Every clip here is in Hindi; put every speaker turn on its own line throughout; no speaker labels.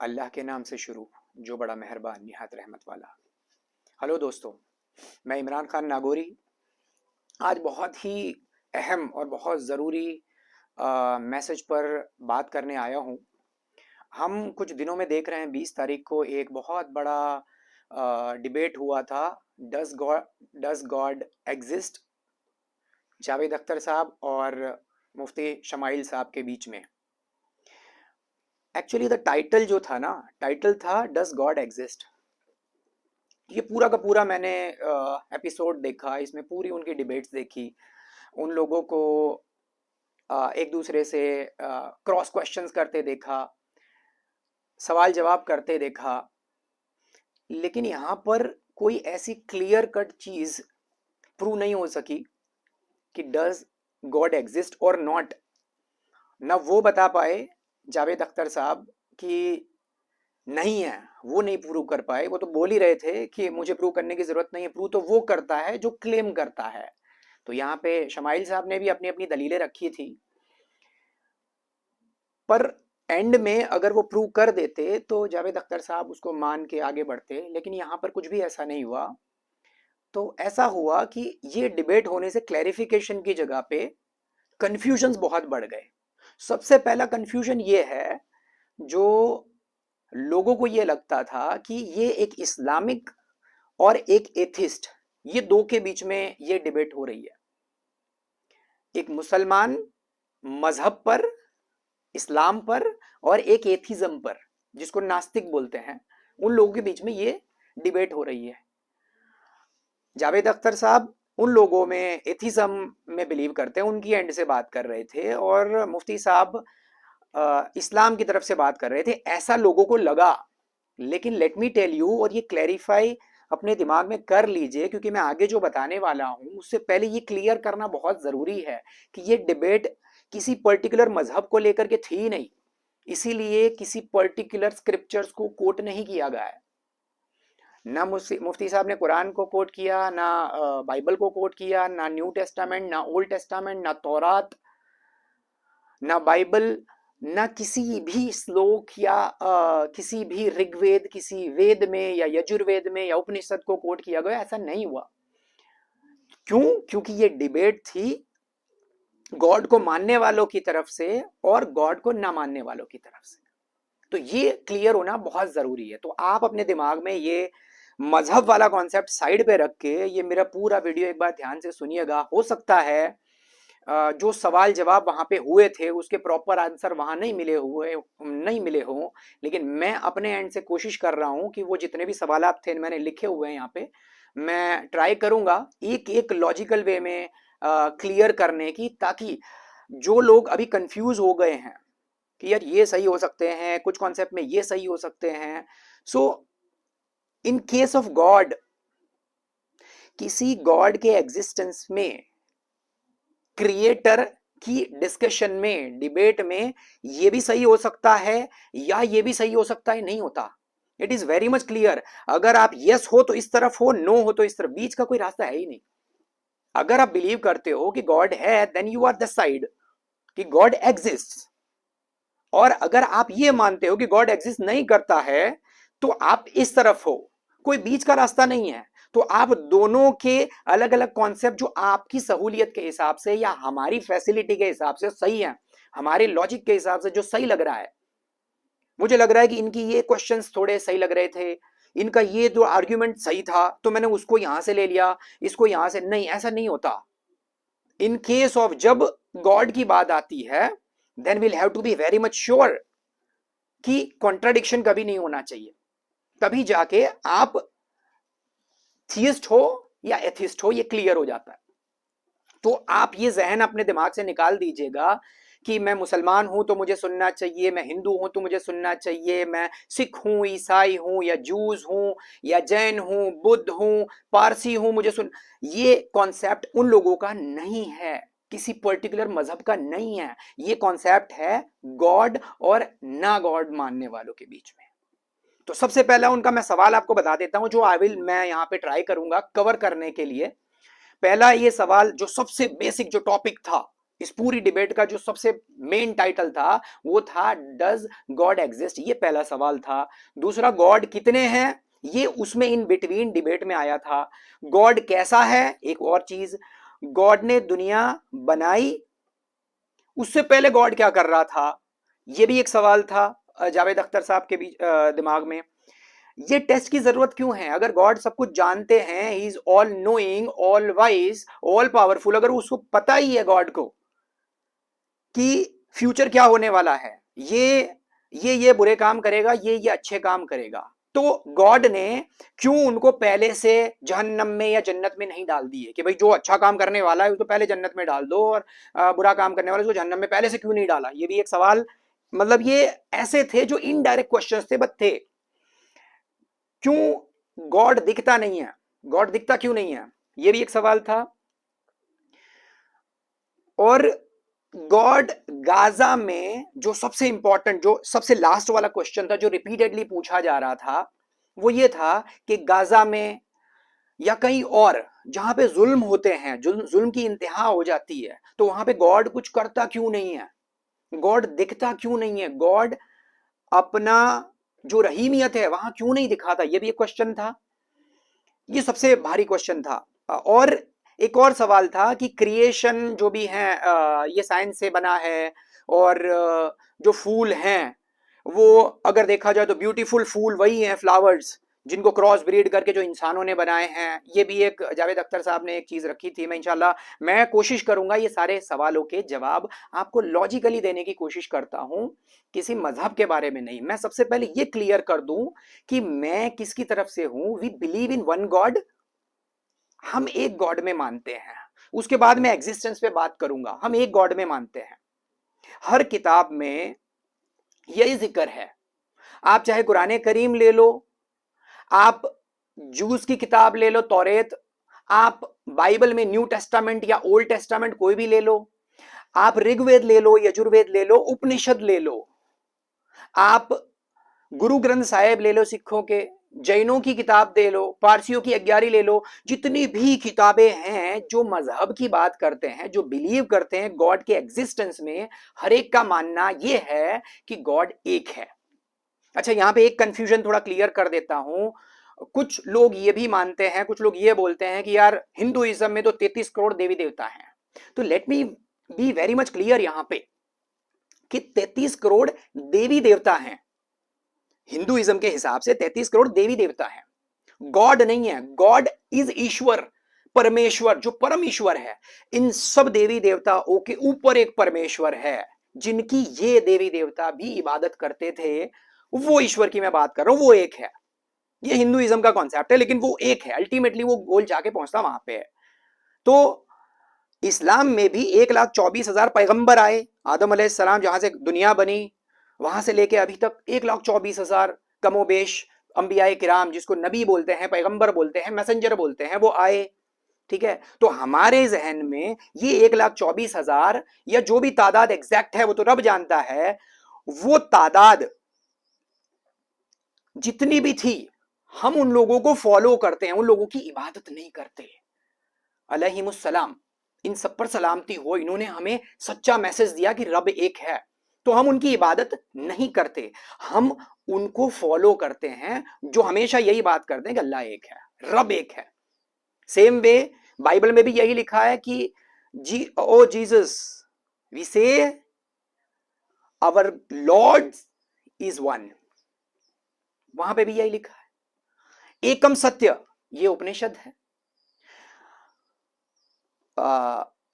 अल्लाह के नाम से शुरू, जो बड़ा मेहरबान निहायत रहमत वाला। हेलो दोस्तों, मैं इमरान खान नागौरी आज बहुत ही अहम और बहुत ज़रूरी मैसेज पर बात करने आया हूँ। हम कुछ दिनों में देख रहे हैं, 20 तारीख को एक बहुत बड़ा डिबेट हुआ था। Does God exist, Javed Akhtar साहब और मुफ्ती शमाइल साहब के बीच में। एक्चुअली द टाइटल जो था ना, टाइटल था डज गॉड एग्जिस्ट। ये पूरा का पूरा मैंने एपिसोड देखा, इसमें पूरी उनकी डिबेट्स देखी, उन लोगों को एक दूसरे से क्रॉस क्वेश्चंस करते देखा, सवाल जवाब करते देखा। लेकिन यहाँ पर कोई ऐसी क्लियर कट चीज़ प्रूव नहीं हो सकी कि डज गॉड एग्जिस्ट और नॉट। न वो बता पाए जावेद अख्तर साहब कि नहीं है, वो नहीं प्रूव कर पाए। वो तो बोल ही रहे थे कि मुझे प्रूव करने की जरूरत नहीं है, प्रूव तो वो करता है जो क्लेम करता है। तो यहाँ पे शमाइल साहब ने भी अपनी अपनी दलीलें रखी थी, पर एंड में अगर वो प्रूव कर देते तो जावेद अख्तर साहब उसको मान के आगे बढ़ते। लेकिन यहाँ पर कुछ भी ऐसा नहीं हुआ। तो ऐसा हुआ कि ये डिबेट होने से क्लैरिफिकेशन की जगह पे कंफ्यूजन्स बहुत बढ़ गए। सबसे पहला कंफ्यूजन ये है, जो लोगों को ये लगता था कि ये एक इस्लामिक और एक एथिस्ट, ये दो के बीच में ये डिबेट हो रही है। एक मुसलमान मजहब पर, इस्लाम पर, और एक एथिज्म पर, जिसको नास्तिक बोलते हैं, उन लोगों के बीच में ये डिबेट हो रही है। जावेद अख्तर साहब उन लोगों में, एथिज्म में बिलीव करते हैं, उनकी एंड से बात कर रहे थे, और मुफ्ती साहब इस्लाम की तरफ से बात कर रहे थे, ऐसा लोगों को लगा। लेकिन लेट मी टेल यू, और ये क्लैरिफाई अपने दिमाग में कर लीजिए, क्योंकि मैं आगे जो बताने वाला हूं उससे पहले ये क्लियर करना बहुत जरूरी है कि ये डिबेट किसी पर्टिकुलर मजहब को लेकर के थी नहीं, इसीलिए किसी पर्टिकुलर स्क्रिप्चर्स को कोट नहीं किया गया है। ना मुफ्ती साहब ने कुरान को कोट किया, ना बाइबल को कोट किया, ना न्यू टेस्टामेंट, ना ओल्ड टेस्टामेंट, ना तौरात, ना बाइबल, ना किसी भी श्लोक या किसी भी ऋग्वेद, किसी वेद में या यजुर्वेद में या उपनिषद को कोट किया गया। ऐसा नहीं हुआ। क्यों? क्योंकि ये डिबेट थी गॉड को मानने वालों की तरफ से और गॉड को ना मानने वालों की तरफ से। तो ये क्लियर होना बहुत जरूरी है। तो आप अपने दिमाग में ये मजहब वाला कॉन्सेप्ट साइड पे रख के ये मेरा पूरा वीडियो एक बार ध्यान से सुनिएगा। हो सकता है जो सवाल जवाब वहां पे हुए थे उसके प्रॉपर आंसर वहां नहीं मिले हों, लेकिन मैं अपने एंड से कोशिश कर रहा हूं कि वो जितने भी सवाल थे मैंने लिखे हुए हैं यहाँ पे, मैं ट्राई करूंगा एक एक लॉजिकल वे में क्लियर करने की, ताकि जो लोग अभी कंफ्यूज हो गए हैं कि यार ये सही हो सकते हैं, कुछ कॉन्सेप्ट में ये सही हो सकते हैं। सो इन केस ऑफ गॉड, किसी गॉड के एग्जिस्टेंस में, क्रिएटर की डिस्कशन में, डिबेट में, ये भी सही हो सकता है या ये भी सही हो सकता है, नहीं होता। It is very much clear. अगर आप यस हो तो इस तरफ हो, नो हो तो इस तरफ, बीच का कोई रास्ता है ही नहीं। अगर आप बिलीव करते हो कि गॉड है, then you are the side कि गॉड एग्जिस्ट। और अगर आप ये मानते हो कि गॉड एग्जिस्ट नहीं करता है, तो आप इस तरफ हो, कोई बीच का रास्ता नहीं है। तो आप दोनों के अलग अलग कॉन्सेप्ट जो आपकी सहूलियत के हिसाब से या हमारी फैसिलिटी के हिसाब से सही है, हमारे लॉजिक के हिसाब से जो सही लग रहा है, मुझे लग रहा है कि इनकी ये क्वेश्चंस थोड़े सही लग रहे थे, इनका ये जो आर्ग्यूमेंट सही था, तो मैंने उसको यहां से ले लिया, इसको यहां से नहीं। ऐसा नहीं होता। इन केस ऑफ जब गॉड की बात आती है, then will have to be very much sure कि कॉन्ट्राडिक्शन कभी नहीं होना चाहिए। तभी जाके आप थियस्ट हो या एथिस्ट हो, ये क्लियर हो जाता है। तो आप ये जहन अपने दिमाग से निकाल दीजिएगा कि मैं मुसलमान हूं तो मुझे सुनना चाहिए, मैं हिंदू हूं तो मुझे सुनना चाहिए, मैं सिख हूं, ईसाई हूं, या जूस हूं, या जैन हूं, बुद्ध हूं, पारसी हूं, मुझे सुन। ये कॉन्सेप्ट उन लोगों का नहीं है, किसी पर्टिकुलर मजहब का नहीं है। ये कॉन्सेप्ट है गॉड और ना गॉड मानने वालों के बीच में। तो सबसे पहला उनका मैं सवाल आपको बता देता हूं, जो मैं यहाँ पे ट्राई करूंगा कवर करने के लिए। पहला ये सवाल, जो सबसे बेसिक जो टॉपिक था, इस पूरी डिबेट का जो सबसे मेन टाइटल था वो था डज गॉड एग्जिस्ट, ये पहला सवाल था। दूसरा, गॉड कितने हैं, ये उसमें इन बिटवीन डिबेट में आया था। गॉड कैसा है, एक और चीज, गॉड ने दुनिया बनाई, उससे पहले गॉड क्या कर रहा था, ये भी एक सवाल था जावेद अख्तर साहब के बीच दिमाग में। ये टेस्ट की जरूरत क्यों है, अगर गॉड सब कुछ जानते हैं, he is all knowing, all wise, all powerful, अगर उसको पता ही है गॉड को कि फ्यूचर क्या होने वाला है, ये बुरे काम करेगा, ये अच्छे काम करेगा, तो गॉड ने क्यों उनको पहले से जहन्नम में या जन्नत में नहीं डाल दिए कि भाई जो अच्छा काम करने वाला है उसको पहले जन्नत में डाल दो, और बुरा काम करने वाला उसको जहन्नम में पहले से क्यों नहीं डाला, ये भी एक सवाल। मतलब ये ऐसे थे जो इनडायरेक्ट क्वेश्चंस थे, बट थे। क्यों गॉड दिखता नहीं है, गॉड दिखता क्यों नहीं है, ये भी एक सवाल था। और गॉड गाजा में जो सबसे इंपॉर्टेंट, जो सबसे लास्ट वाला क्वेश्चन था जो रिपीटेडली पूछा जा रहा था, वो ये था कि गाजा में या कहीं और जहां पे जुल्म होते हैं, जुल्म की इंतहा हो जाती है, तो वहां पे गॉड कुछ करता क्यों नहीं है, गॉड दिखता क्यों नहीं है, गॉड अपना जो रहीमियत है वहां क्यों नहीं दिखाता, ये भी एक क्वेश्चन था। ये सबसे भारी क्वेश्चन था। और एक और सवाल था कि क्रिएशन जो भी है ये साइंस से बना है, और जो फूल हैं वो अगर देखा जाए तो ब्यूटीफुल फूल वही हैं, फ्लावर्स जिनको क्रॉस ब्रीड करके जो इंसानों ने बनाए हैं। ये भी एक जावेद अख्तर साहब ने एक चीज रखी थी। मैं इंशाल्लाह मैं कोशिश करूंगा ये सारे सवालों के जवाब आपको लॉजिकली देने की कोशिश करता हूं, किसी मजहब के बारे में नहीं। मैं सबसे पहले ये क्लियर कर दूं कि मैं किसकी तरफ से हूं। We believe in one God, हम एक गॉड में मानते हैं। उसके बाद मैं एग्जिस्टेंस पे बात करूंगा। हम एक गॉड में मानते हैं। हर किताब में यही जिक्र है। आप चाहे कुरान करीम ले लो, आप जूस की किताब ले लो तौरेत, आप बाइबल में न्यू टेस्टामेंट या ओल्ड टेस्टामेंट कोई भी ले लो, आप ऋग्वेद ले लो, यजुर्वेद ले लो, उपनिषद ले लो, आप गुरु ग्रंथ साहिब ले लो सिखों के, जैनों की किताब दे लो, पारसियों की 11 ले लो, जितनी भी किताबें हैं जो मजहब की बात करते हैं, जो बिलीव करते हैं गॉड के एग्जिस्टेंस में, हर एक का मानना यह है कि गॉड एक है। अच्छा, यहां पे एक कंफ्यूजन थोड़ा क्लियर कर देता हूं। कुछ लोग ये भी मानते हैं, कुछ लोग ये बोलते हैं कि यार हिंदुइज्म में तो 33 करोड़ देवी देवता हैं। तो let me B very much clear यहां पे कि 33 करोड़ देवी देवता हैं। हिंदुइज्म के हिसाब से 33 करोड़ देवी देवता हैं, गॉड नहीं है। गॉड इज ईश्वर, परमेश्वर, जो परम ईश्वर है। इन सब देवी देवताओं के ऊपर एक परमेश्वर है जिनकी ये देवी देवता भी इबादत करते थे। वो ईश्वर की मैं बात कर रहा हूं, वो एक है। ये हिंदुइज्म का कॉन्सेप्ट है, लेकिन वो एक है। अल्टीमेटली वो गोल जाके पहुंचता वहां पे है। तो इस्लाम में भी 1,24,000 पैगंबर आए। आदम अलैहिस्सलाम जहां से दुनिया बनी वहां से लेके अभी तक 1,24,000 कमोबेश अंबियाए किराम, जिसको नबी बोलते हैं, पैगंबर बोलते हैं, मैसेंजर बोलते हैं, वो आए। ठीक है, तो हमारे जहन में ये 1,24,000 या जो भी तादाद एग्जैक्ट है वो तो रब जानता है, वो तादाद जितनी भी थी हम उन लोगों को फॉलो करते हैं, उन लोगों की इबादत नहीं करते। अलैहिमुस्सलाम, इन सब पर सलामती हो, इन्होंने हमें सच्चा मैसेज दिया कि रब एक है, तो हम उनकी इबादत नहीं करते, हम उनको फॉलो करते हैं जो हमेशा यही बात करते हैं कि अल्लाह एक है, रब एक है। सेम वे बाइबल में भी यही लिखा है कि ओ जीसस, वी से आवर लॉर्ड इज वन, वहां पे भी यही लिखा है। एकम सत्य, ये उपनिषद है।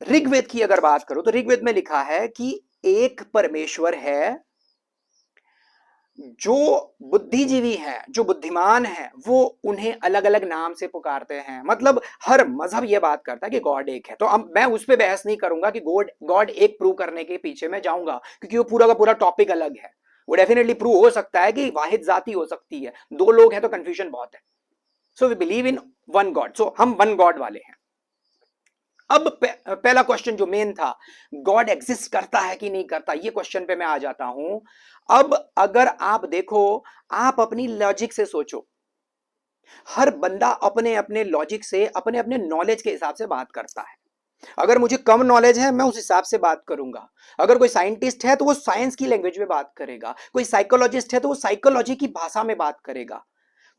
ऋग्वेद की अगर बात करो तो ऋग्वेद में लिखा है कि एक परमेश्वर है। जो बुद्धिजीवी हैं, जो बुद्धिमान हैं, वो उन्हें अलग अलग नाम से पुकारते हैं। मतलब हर मजहब ये बात करता है कि गॉड एक है। तो अब मैं उस पर बहस नहीं करूंगा कि गॉड एक प्रूव करने के पीछे मैं जाऊंगा, क्योंकि वो पूरा का पूरा टॉपिक अलग है। वो डेफिनेटली प्रूव हो सकता है कि वाहिद जाती हो सकती है, दो लोग हैं तो कंफ्यूजन बहुत है। So we believe in one god, so हम वन गॉड वाले हैं। अब पहला क्वेश्चन जो मेन था, गॉड एग्जिस्ट करता है कि नहीं करता, ये क्वेश्चन पे मैं आ जाता हूं। अब अगर आप देखो, आप अपनी लॉजिक से सोचो, हर बंदा अपने अपने लॉजिक से, अपने अपने नॉलेज के हिसाब से बात करता है। अगर मुझे कम नॉलेज है मैं उस हिसाब से बात करूंगा। अगर कोई साइंटिस्ट है तो वो साइंस की लैंग्वेज में बात करेगा, कोई साइकोलॉजिस्ट है तो वो साइकोलॉजी की भाषा में बात करेगा,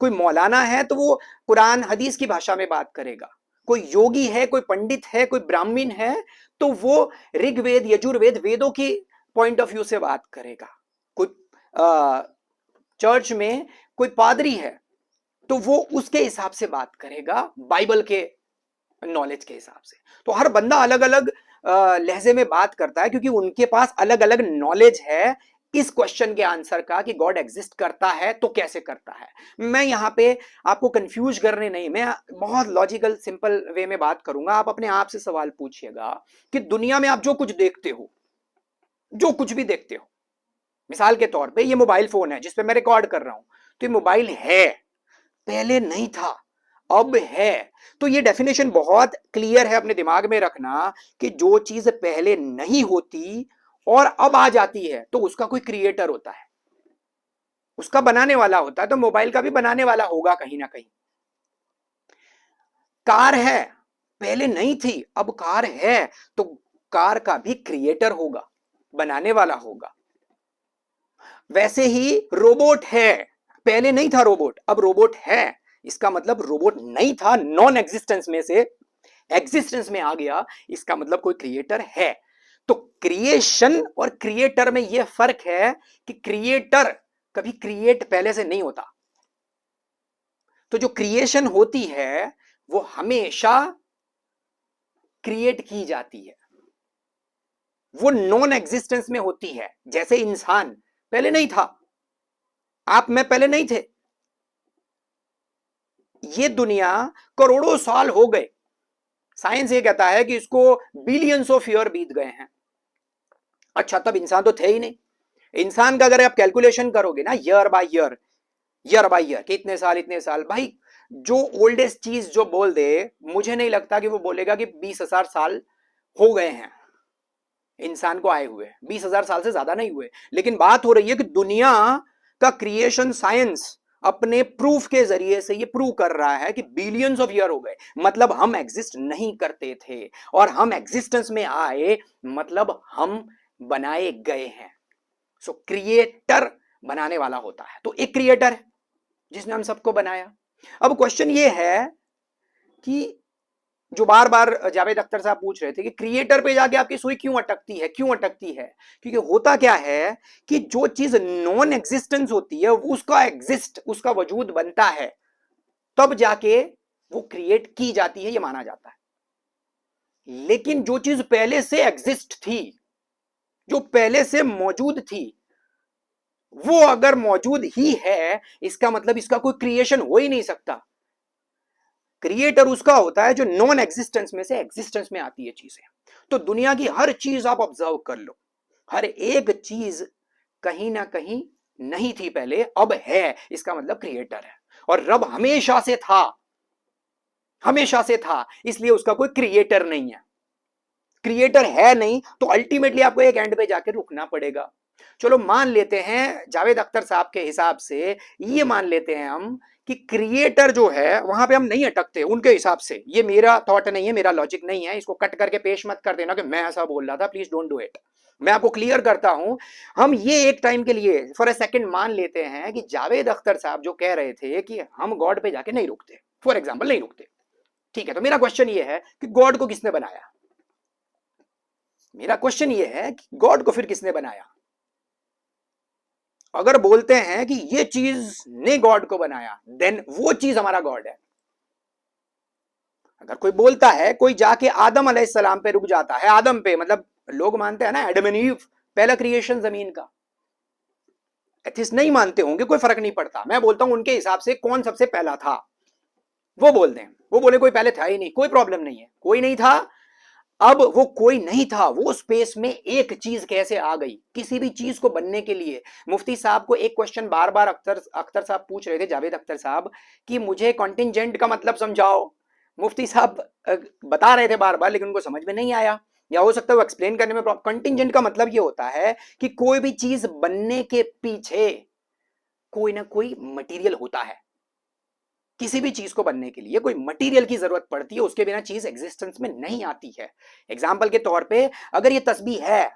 कोई मौलाना है तो वो कुरान हदीस की भाषा में बात करेगा, कोई योगी है, कोई पंडित है, कोई ब्राह्मण है तो वो ऋग्वेद यजुर्वेद वेदों की पॉइंट ऑफ व्यू से बात करेगा, कोई चर्च में कोई पादरी है तो वो उसके हिसाब से बात करेगा, बाइबल के नॉलेज के हिसाब से। तो हर बंदा अलग अलग लहजे में बात करता है क्योंकि उनके पास अलग अलग नॉलेज है इस क्वेश्चन के आंसर का कि गॉड एग्जिस्ट करता है तो कैसे करता है। मैं यहां पे आपको कंफ्यूज करने नहीं, मैं बहुत लॉजिकल सिंपल वे में बात करूंगा। आप अपने आप से सवाल पूछिएगा कि दुनिया में आप जो कुछ देखते हो, जो कुछ भी देखते हो, मिसाल के तौर पे ये मोबाइल फोन है जिसपे मैं रिकॉर्ड कर रहा हूं, तो ये मोबाइल है, पहले नहीं था, अब है। तो ये डेफिनेशन बहुत क्लियर है, अपने दिमाग में रखना कि जो चीज पहले नहीं होती और अब आ जाती है तो उसका कोई क्रिएटर होता है, उसका बनाने वाला होता है। तो मोबाइल का भी बनाने वाला होगा कहीं ना कहीं। कार है, पहले नहीं थी, अब कार है, तो कार का भी क्रिएटर होगा, बनाने वाला होगा। वैसे ही रोबोट है, पहले नहीं था रोबोट, अब रोबोट है, इसका मतलब रोबोट नहीं था, नॉन एग्जिस्टेंस में से एग्जिस्टेंस में आ गया, इसका मतलब कोई क्रिएटर है। तो क्रिएशन और क्रिएटर में यह फर्क है कि क्रिएटर कभी क्रिएट पहले से नहीं होता। तो जो क्रिएशन होती है वो हमेशा क्रिएट की जाती है, वो नॉन एग्जिस्टेंस में होती है। जैसे इंसान पहले नहीं था, आप मैं पहले नहीं थे, ये दुनिया करोड़ों साल हो गए, साइंस ये कहता है कि इसको बिलियंस ऑफ ईयर बीत गए हैं। अच्छा, तब इंसान तो थे ही नहीं। इंसान का अगर आप कैलकुलेशन करोगे ना year by year, year by year कि इतने साल इतने साल, भाई जो ओल्डेस्ट चीज जो बोल दे, मुझे नहीं लगता कि वो बोलेगा कि 20,000 साल हो गए हैं इंसान को आए हुए, 20,000 साल से ज्यादा नहीं हुए। लेकिन बात हो रही है कि दुनिया का क्रिएशन साइंस अपने प्रूफ के जरिए से ये प्रूव कर रहा है कि बिलियंस ऑफ ईयर हो गए, मतलब हम एग्जिस्ट नहीं करते थे और हम एग्जिस्टेंस में आए, मतलब हम बनाए गए हैं। सो क्रिएटर बनाने वाला होता है, तो एक क्रिएटर है जिसने हम सबको बनाया। अब क्वेश्चन ये है कि जो बार बार जावेद अख्तर साहब पूछ रहे थे कि क्रिएटर पे जाके आपकी सुई क्यों अटकती है, क्यों अटकती है? क्योंकि होता क्या है कि जो चीज नॉन एग्जिस्टेंस होती है उसका एग्जिस्ट, उसका वजूद बनता है, तब जाके वो क्रिएट की जाती है, ये माना जाता है। लेकिन जो चीज पहले से एग्जिस्ट थी, जो पहले से मौजूद थी, वो अगर मौजूद ही है, इसका मतलब इसका कोई क्रिएशन हो ही नहीं सकता। क्रिएटर उसका होता है जो नॉन एग्जिस्टेंस में से एग्जिस्टेंस में आती है चीजें। तो दुनिया की हर चीज आप ऑब्जर्व कर लो, हर एक चीज कहीं ना कहीं नहीं थी पहले, अब है, इसका मतलब क्रिएटर है। और रब हमेशा से था, हमेशा से था, इसलिए उसका कोई क्रिएटर नहीं है। क्रिएटर है नहीं तो अल्टीमेटली आपको एक एंड पे जाकर रुकना पड़ेगा। चलो मान लेते हैं जावेद अख्तर साहब के हिसाब से, ये मान लेते हैं हम कि क्रिएटर जो है वहां पे हम नहीं अटकते उनके हिसाब से। ये मेरा थॉट नहीं है, मेरा लॉजिक नहीं है, इसको कट करके पेश मत कर देना कि मैं ऐसा बोल रहा था, प्लीज डोंट डू इट। मैं आपको क्लियर करता हूं। हम ये एक टाइम के लिए फॉर ए सेकंड मान लेते हैं कि जावेद अख्तर साहब जो कह रहे थे कि हम गॉड पे जाके नहीं रुकते, फॉर एग्जाम्पल नहीं रुकते, ठीक है। तो मेरा क्वेश्चन ये है कि गॉड को किसने बनाया? मेरा क्वेश्चन ये है कि गॉड को फिर किसने बनाया? अगर बोलते हैं कि ये चीज ने गॉड को बनाया, देन वो चीज हमारा गॉड है। अगर कोई बोलता है, कोई जाके आदम अलैहिस्सलाम पे रुक जाता है, आदम पे, मतलब लोग मानते हैं ना एडम एंड ईव पहला क्रिएशन जमीन का, एथिस्ट नहीं मानते होंगे, कोई फर्क नहीं पड़ता। मैं बोलता हूं उनके हिसाब से कौन सबसे पहला था, वो बोल दें, वो बोले कोई पहले था ही नहीं, कोई प्रॉब्लम नहीं है, कोई नहीं था। अब वो कोई नहीं था, वो स्पेस में एक चीज कैसे आ गई? किसी भी चीज को बनने के लिए मुफ्ती साहब को एक क्वेश्चन बार बार अख्तर साहब पूछ रहे थे, जावेद अख्तर साहब, कि मुझे कॉन्टिंजेंट का मतलब समझाओ। मुफ्ती साहब बता रहे थे बार बार, लेकिन उनको समझ में नहीं आया, या हो सकता है वो एक्सप्लेन करने में कॉन्टिंजेंट का मतलब ये होता है कि कोई भी चीज बनने के पीछे कोई ना कोई मटेरियल होता है। किसी भी चीज को बनने के लिए कोई मटेरियल की जरूरत पड़ती है, उसके बिना चीज एग्जिस्टेंस में नहीं आती है। एग्जाम्पल के तौर पे अगर ये तस्बीह है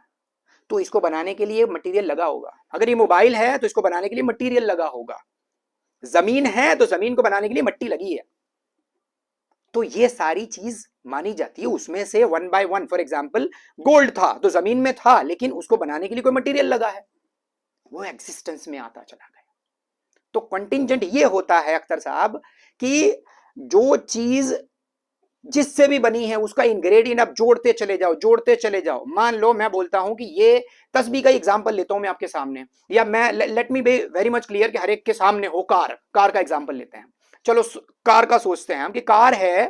तो इसको बनाने के लिए मटेरियल लगा होगा, अगर ये मोबाइल है तो इसको बनाने के लिए मटेरियल लगा होगा, जमीन है तो जमीन को बनाने के लिए मिट्टी लगी है। तो ये सारी चीज मानी जाती है। उसमें से one by one, for example gold था तो जमीन में था, लेकिन उसको बनाने के लिए कोई मटेरियल लगा है, वो एग्जिस्टेंस में आता चला गया। तो कंटिंजेंट ये होता है अख्तर साहब कि जो चीज जिससे भी बनी है उसका इंग्रेडिएंट आप जोड़ते चले जाओ, जोड़ते चले जाओ। मान लो मैं बोलता हूं कि ये तस्बीह का एग्जांपल लेता हूं मैं आपके सामने, या मैं let me B very much clear कि हर एक के सामने हो, कार का एग्जांपल लेते हैं। चलो कार का सोचते हैं हम कि कार है,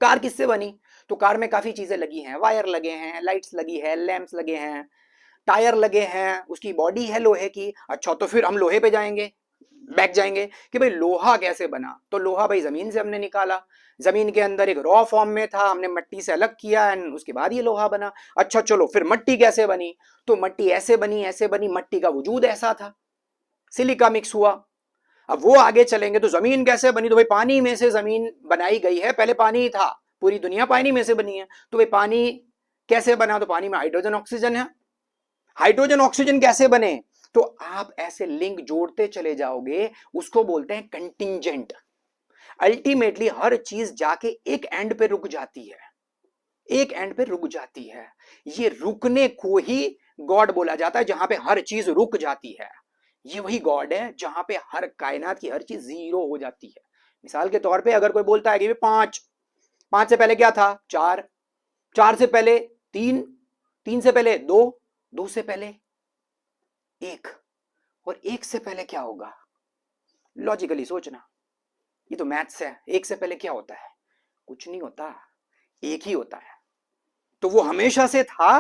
कार किससे बनी? तो कार में काफी चीजें लगी हैं, वायर लगे हैं, लाइट्स लगी है, लैंप्स लगे हैं, टायर लगे हैं, उसकी बॉडी है लोहे की। अच्छा, तो फिर हम लोहे पे जाएंगे, बैक जाएंगे कि भाई लोहा कैसे बना। तो लोहा भाई जमीन से हमने निकाला, जमीन के अंदर एक रॉ फॉर्म में था, हमने मिट्टी से अलग किया एंड उसके बाद ये लोहा बना। अच्छा चलो फिर मिट्टी कैसे बनी? तो मिट्टी ऐसे बनी, ऐसे बनी, मिट्टी का वजूद ऐसा था, सिलिका मिक्स हुआ। अब वो आगे चलेंगे तो जमीन कैसे बनी? तो भाई पानी में से जमीन बनाई गई है, पहले पानी ही था, पूरी दुनिया पानी में से बनी है। तो भाई पानी कैसे बना? तो पानी में हाइड्रोजन ऑक्सीजन है, हाइड्रोजन ऑक्सीजन कैसे बने? तो आप ऐसे लिंक जोड़ते चले जाओगे, उसको बोलते हैं कंटिंजेंट। अल्टीमेटली हर चीज जाके एक एंड पे रुक जाती है, एक एंड पे रुक जाती है। ये रुकने को ही गॉड बोला जाता है, जहां पे हर चीज रुक जाती है। ये वही गॉड है जहां पे हर कायनात की हर चीज जीरो हो जाती है। मिसाल के तौर पे अगर कोई बोलता है कि पांच, पांच से पहले क्या था? चार, चार से पहले तीन, तीन से पहले दो, दो से पहले एक, और एक से पहले क्या होगा? लॉजिकली सोचना, ये तो मैथ्स है। एक से पहले क्या होता है? कुछ नहीं होता, एक ही होता है। तो वो हमेशा से था।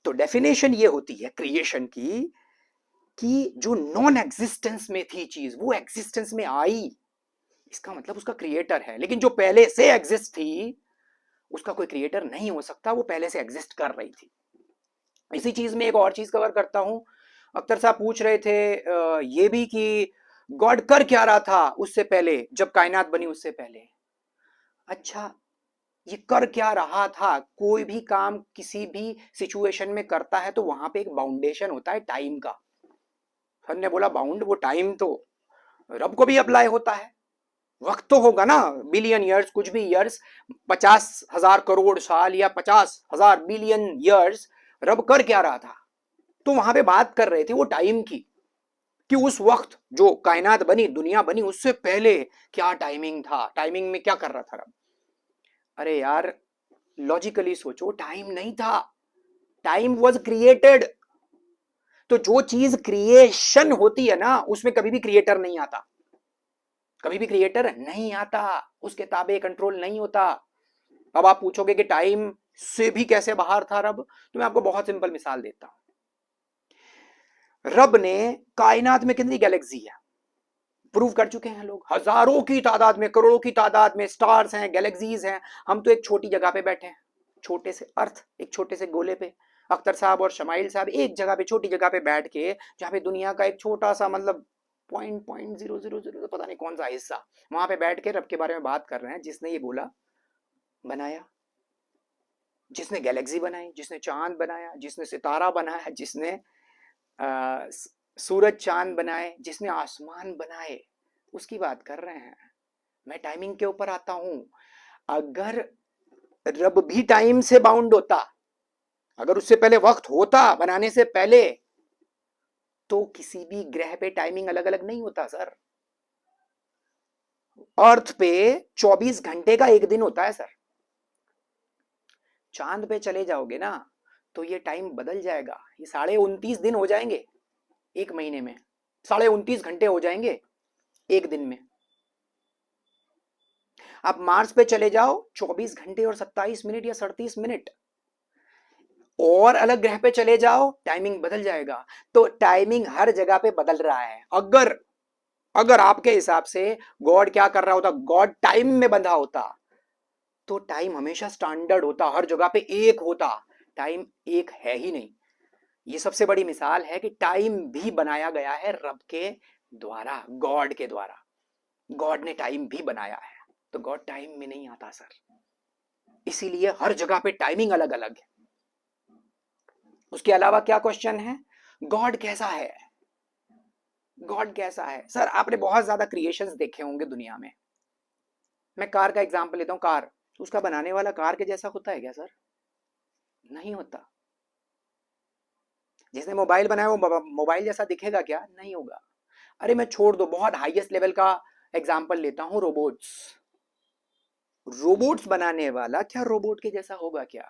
तो डेफिनेशन ये होती है क्रिएशन की कि जो नॉन एग्जिस्टेंस में थी चीज वो एग्जिस्टेंस में आई, इसका मतलब उसका क्रिएटर है। लेकिन जो पहले से एग्जिस्ट थी उसका कोई क्रिएटर नहीं हो सकता, वो पहले से एग्जिस्ट कर रही थी। इसी चीज में एक और चीज कवर करता हूं। अख्तर साहब पूछ रहे थे ये भी कि गॉड कर क्या रहा था उससे पहले, जब कायनात बनी उससे पहले। अच्छा, ये कर क्या रहा था? कोई भी काम किसी भी सिचुएशन में करता है तो वहां पे एक बाउंडेशन होता है टाइम का। सर ने बोला बाउंड, वो टाइम तो रब को भी अप्लाई होता है। वक्त तो होगा ना, बिलियन ईयर्स, कुछ भी ईयर्स, 50,000 करोड़ साल या 50,000 बिलियन ईयर्स। रब कर क्या रहा था? तो वहां पे बात कर रहे थे वो टाइम की, कि उस वक्त जो कायनात बनी, दुनिया बनी, उससे पहले क्या टाइमिंग था, टाइमिंग में क्या कर रहा था रब? अरे यार लॉजिकली सोचो, टाइम नहीं था, टाइम वाज क्रिएटेड। तो जो चीज क्रिएशन होती है ना, उसमें कभी भी क्रिएटर नहीं आता, कभी भी क्रिएटर नहीं आता, उसके ताबे कंट्रोल नहीं होता। अब आप पूछोगे कि टाइम से भी कैसे बाहर था रब, तो मैं आपको बहुत सिंपल मिसाल देता हूं। रब ने कायनात में कितनी गैलेक्सी है प्रूव कर चुके हैं लोग, हजारों की तादाद में, करोड़ों की तादाद में स्टार्स हैं, गैलेक्सीज हैं। हम तो एक छोटी जगह पे बैठे हैं, छोटे से अर्थ, एक छोटे से गोले पे। अख्तर साहब और शमाइल साहब एक जगह पे, छोटी जगह पे बैठ के, जहां पे दुनिया का एक छोटा सा मतलब point point zero zero zero पता नहीं कौन सा हिस्सा, वहां पे बैठ के रब के बारे में बात कर रहे हैं, जिसने ये गोला बनाया, जिसने गैलेक्सी बनाई, जिसने चांद बनाया, जिसने सितारा बनाया, जिसने सूरज चांद बनाए, जिसने आसमान बनाए, उसकी बात कर रहे हैं। मैं टाइमिंग के ऊपर आता हूं। अगर रब भी टाइम से बाउंड होता, अगर उससे पहले वक्त होता बनाने से पहले, तो किसी भी ग्रह पे टाइमिंग अलग अलग नहीं होता सर। अर्थ पे 24 घंटे का एक दिन होता है सर। चांद पे चले जाओगे ना तो ये टाइम बदल जाएगा, ये 29.5 दिन हो जाएंगे एक महीने में, 29.5 घंटे हो जाएंगे एक दिन में। आप मार्स पे चले जाओ, 24 घंटे और 27 मिनट या 37 मिनट। और अलग ग्रह पे चले जाओ, टाइमिंग बदल जाएगा। तो टाइमिंग हर जगह पे बदल रहा है। अगर अगर आपके हिसाब से गॉड क्या कर रहा होता, गॉड टाइम में बंधा होता, तो टाइम हमेशा स्टैंडर्ड होता, हर जगह पे एक होता। टाइम एक है ही नहीं। ये सबसे बड़ी मिसाल है कि टाइम भी बनाया गया है रब के द्वारा, गॉड के द्वारा। गॉड ने टाइम भी बनाया है, तो गॉड टाइम में नहीं आता सर, इसीलिए हर जगह पे टाइमिंग अलग अलग है। उसके अलावा क्या क्वेश्चन है, गॉड कैसा है, गॉड कैसा है। सर आपने बहुत ज्यादा क्रिएशंस देखे होंगे दुनिया में, मैं कार का एग्जांपल लेता हूं, कार, उसका बनाने वाला कार के जैसा होता है क्या सर, नहीं होता। जिसने मोबाइल बनाया वो मोबाइल जैसा दिखेगा क्या, नहीं होगा। अरे मैं छोड़ दो, बहुत हाईएस्ट लेवल का एग्जांपल लेता हूं, रोबोट्स, रोबोट्स बनाने वाला क्या रोबोट के जैसा होगा क्या,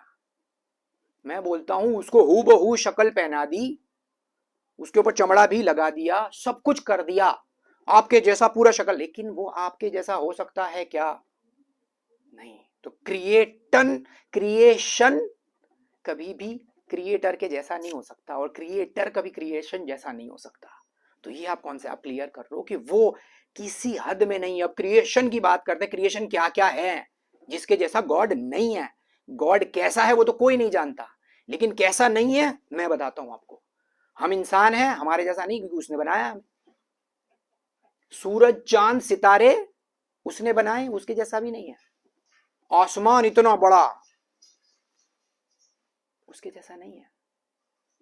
मैं बोलता हूं उसको हूबहू शक्ल पहना दी, उसके ऊपर चमड़ा भी लगा दिया, सब कुछ कर दिया आपके जैसा पूरा शक्ल, लेकिन वो आपके जैसा हो सकता है क्या, नहीं। तो क्रिएशन कभी भी क्रिएटर के जैसा नहीं हो सकता, और क्रिएटर कभी क्रिएशन जैसा नहीं हो सकता। तो ये आप कौन से आप क्लियर कर रहे हो कि वो किसी हद में नहीं। अब क्रिएशन की बात करते हैं, क्रिएशन क्या क्या है जिसके जैसा गॉड नहीं है, गॉड कैसा है वो तो कोई नहीं जानता, लेकिन कैसा नहीं है मैं बताता हूं आपको। हम इंसान हैं, हमारे जैसा नहीं, क्योंकि उसने बनाया हमें। सूरज चांद सितारे उसने बनाए, उसके जैसा भी नहीं है। आसमान इतना बड़ा, उसके जैसा नहीं है।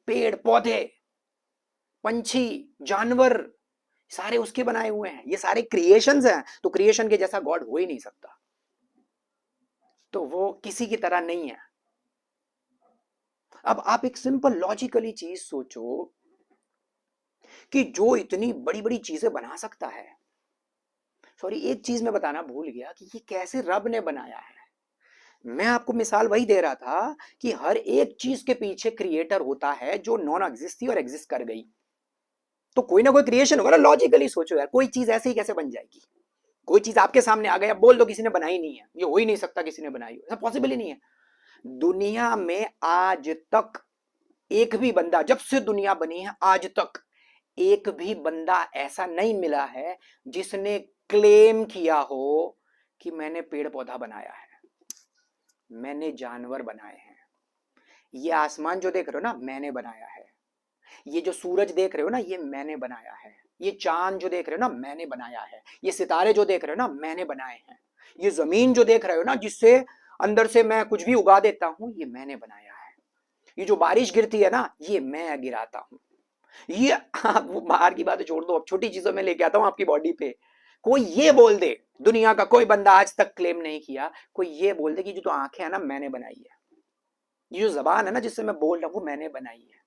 पेड़ पौधे, पंछी, जानवर, सारे उसके बनाए हुए हैं, ये सारे क्रिएशंस हैं, तो क्रिएशन के जैसा गॉड हो ही नहीं सकता, तो वो किसी की तरह नहीं है। अब आप एक सिंपल लॉजिकली चीज सोचो कि जो इतनी बड़ी बड़ी चीजें बना सकता है, सॉरी एक चीज मैं बताना भूल गया कि ये कैसे रब ने बनाया है। मैं आपको मिसाल वही दे रहा था कि हर एक चीज के पीछे क्रिएटर होता है जो नॉन एग्जिस्ट थी और एग्जिस्ट कर गई, तो कोई ना कोई क्रिएशन होगा ना। लॉजिकली सोचो यार, कोई चीज ऐसे ही कैसे बन जाएगी, कोई चीज आपके सामने आ गया, बोल दो किसी ने बनाई नहीं है, ये हो ही नहीं सकता किसी ने बनाई हो, ऐसा पॉसिबल ही नहीं है। दुनिया में आज तक एक भी बंदा, जब से दुनिया बनी है आज तक एक भी बंदा ऐसा नहीं मिला है जिसने क्लेम किया हो कि मैंने पेड़ पौधा बनाया है, मैंने जानवर बनाए हैं, ये आसमान जो देख रहे हो ना मैंने बनाया है, ये जो सूरज देख रहे हो ना ये मैंने बनाया है, ये चांद जो देख रहे हो ना मैंने बनाया है, ये सितारे जो देख रहे हो ना मैंने बनाए हैं, ये जमीन जो देख रहे हो ना जिससे अंदर से मैं कुछ भी उगा देता हूं ये मैंने बनाया है, ये जो बारिश गिरती है ना ये मैं गिराता हूं, ये आप वो बाहर की बातें छोड़ दो, अब छोटी चीजों में लेके आता हूं आपकी बॉडी पे। कोई ये बोल दे, दुनिया का कोई बंदा आज तक क्लेम नहीं किया, कोई ये बोल दे कि जो तो आंखें है ना मैंने बनाई है, ये जो जबान है ना जिससे मैं बोल रहा हूं वो मैंने बनाई है,